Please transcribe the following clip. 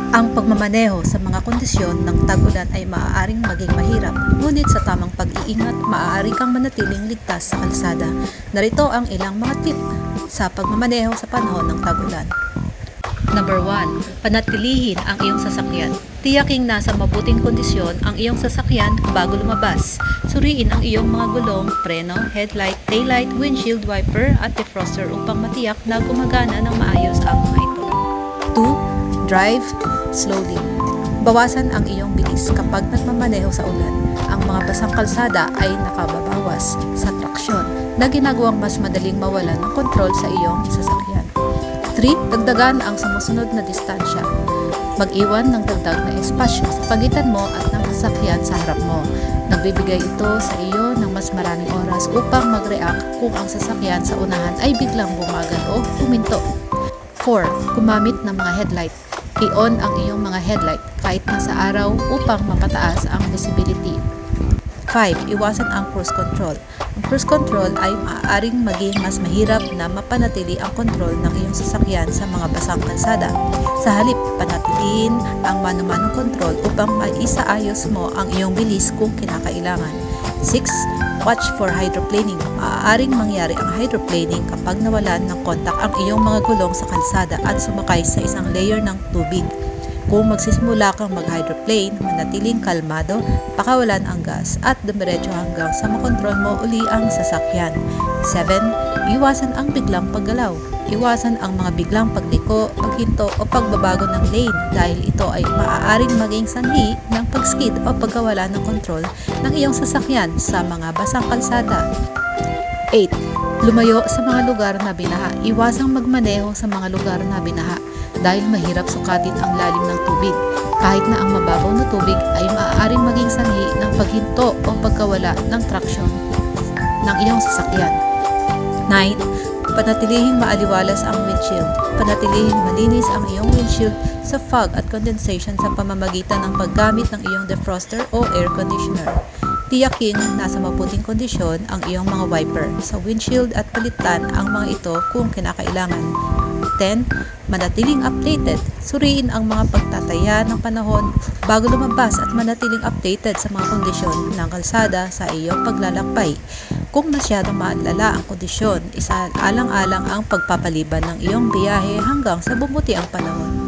Ang pagmamaneho sa mga kondisyon ng tag-ulan ay maaaring maging mahirap, ngunit sa tamang pag-iingat, maaari kang manatiling ligtas sa kalsada. Narito ang ilang mga tip sa pagmamaneho sa panahon ng tag-ulan. Number 1. Panatilihin ang iyong sasakyan. Tiyaking nasa mabuting kondisyon ang iyong sasakyan bago lumabas. Suriin ang iyong mga gulong, preno, headlight, taillight, windshield wiper at defroster upang matiyak na gumagana ng maayos ang mga ito. 2. Drive slowly. Bawasan ang iyong bilis kapag nagmamaneho sa ulan. Ang mga basang kalsada ay nakababawas sa traksyon na ginagawang mas madaling mawalan ng kontrol sa iyong sasakyan. 3. Dagdagan ang sumusunod na distansya. Mag-iwan ng dagdag na espasyo sa pagitan mo at ng sasakyan sa harap mo. Nagbibigay ito sa iyo ng mas maraming oras upang mag-react kung ang sasakyan sa unahan ay biglang bumagal o huminto. 4. Gumamit ng mga headlight. I-on ang iyong mga headlight kahit nasa araw upang mapataas ang visibility. 5. Iwasan ang cruise control. Ang cruise control ay maaaring maging mas mahirap na mapanatili ang kontrol ng iyong sasakyan sa mga basang kalsada. Sa halip, panatilihin ang mano-manong kontrol upang maisaayos mo ang iyong bilis kung kinakailangan. 6. Watch for hydroplaning. Maaaring mangyari ang hydroplaning kapag nawalan ng kontak ang iyong mga gulong sa kalsada at sumakay sa isang layer ng tubig. Kung magsisimula kang mag-hydroplane, manatiling kalmado, pakawalan ang gas at dumiretso hanggang sa makontrol mo uli ang sasakyan. 7. Iwasan ang biglang paggalaw. Iwasan ang mga biglang pagliko, paghinto o pagbabago ng lane dahil ito ay maaaring maging sanhi ng pagskid o pagkawala ng kontrol ng iyong sasakyan sa mga basang kalsada. 8. Lumayo sa mga lugar na binaha. Iwasang magmaneho sa mga lugar na binaha dahil mahirap sukatin ang lalim ng tubig. Kahit na ang mababaw na tubig ay maaaring maging sanhi ng paghinto o pagkawala ng traksyon ng iyong sasakyan. 9. Panatilihing maaliwalas ang windshield. Panatilihing malinis ang iyong windshield sa fog at condensation sa pamamagitan ng paggamit ng iyong defroster o air conditioner. Tiyaking nasa mabuting kondisyon ang iyong mga wiper sa windshield at palitan ang mga ito kung kinakailangan. 10. Manatiling updated. Suriin ang mga pagtataya ng panahon bago lumabas at manatiling updated sa mga kondisyon ng kalsada sa iyong paglalakbay. Kung masyadong maalala ang kondisyon, isaalang-alang ang pagpapaliban ng iyong biyahe hanggang sa bumuti ang panahon.